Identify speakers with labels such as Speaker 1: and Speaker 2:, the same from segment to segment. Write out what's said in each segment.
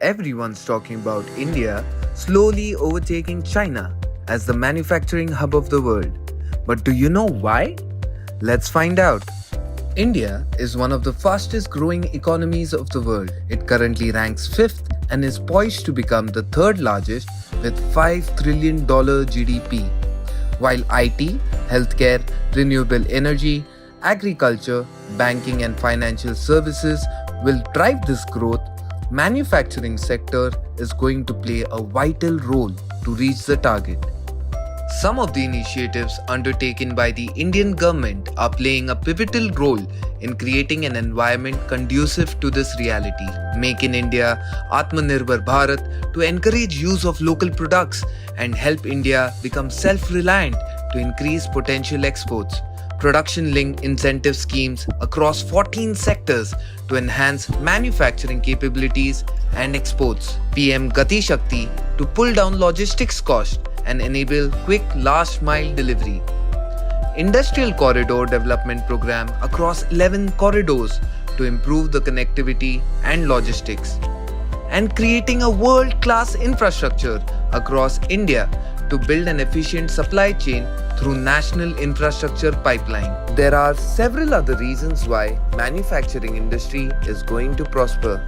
Speaker 1: Everyone's talking about India slowly overtaking China as the manufacturing hub of the world. But do you know why? Let's find out. India is one of the fastest growing economies of the world. It currently ranks 5th and is poised to become the 3rd largest with $5 trillion GDP. While IT, healthcare, renewable energy, agriculture, banking and financial services will drive this growth, manufacturing sector is going to play a vital role to reach the target. Some of the initiatives undertaken by the Indian government are playing a pivotal role in creating an environment conducive to this reality. Make in India, Atmanirbhar Bharat to encourage use of local products and help India become self-reliant to increase potential exports. Production-linked incentive schemes across 14 sectors to enhance manufacturing capabilities and exports. PM Gati Shakti to pull down logistics costs and enable quick last-mile delivery. Industrial Corridor Development Program across 11 corridors to improve the connectivity and logistics. And creating a world-class infrastructure across India to build an efficient supply chain through National Infrastructure Pipeline. There are several other reasons why manufacturing industry is going to prosper.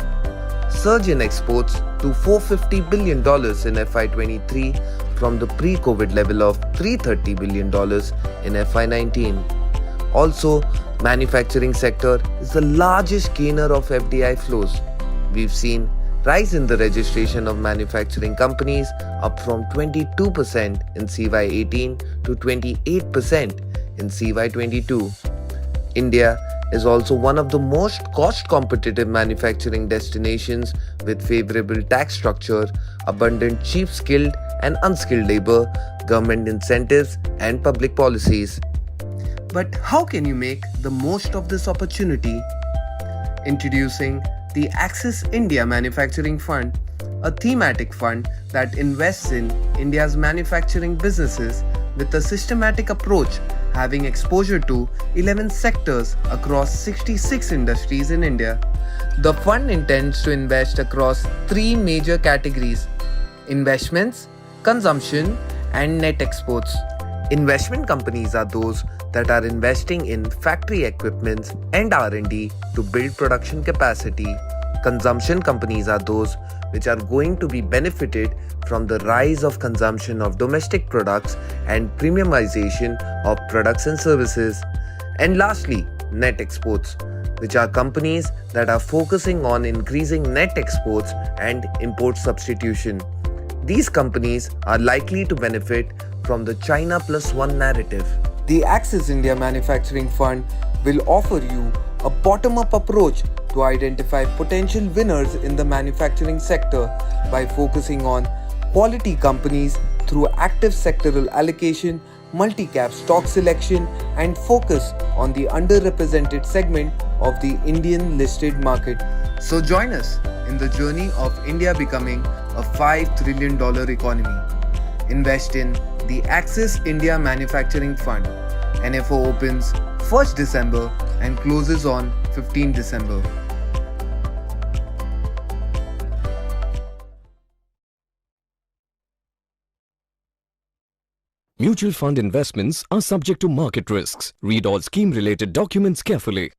Speaker 1: Surge in exports to $450 billion in FY23 from the pre-COVID level of $330 billion in FY19. Also, manufacturing sector is the largest gainer of FDI flows. We've seen rise in the registration of manufacturing companies up from 22% in CY18 to 28% in CY22. India is also one of the most cost-competitive manufacturing destinations with favorable tax structure, abundant cheap skilled and unskilled labor, government incentives and public policies. But how can you make the most of this opportunity? Introducing the Axis India Manufacturing Fund, a thematic fund that invests in India's manufacturing businesses with a systematic approach, having exposure to 11 sectors across 66 industries in India. The fund intends to invest across 3 major categories: investments, consumption, and net exports. Investment companies are those that are investing in factory equipments and R&D to build production capacity. Consumption companies are those which are going to be benefited from the rise of consumption of domestic products and premiumization of products and services. And lastly, net exports, which are companies that are focusing on increasing net exports and import substitution. These companies are likely to benefit from the China Plus One narrative. The Axis India Manufacturing Fund will offer you a bottom-up approach to identify potential winners in the manufacturing sector by focusing on quality companies through active sectoral allocation, multi-cap stock selection, and focus on the underrepresented segment of the Indian listed market. So join us in the journey of India becoming a $5 trillion economy. Invest in the Axis India Manufacturing Fund. NFO opens 1st December and closes on 15 December.
Speaker 2: Mutual fund investments are subject to market risks. Read all scheme-related documents carefully.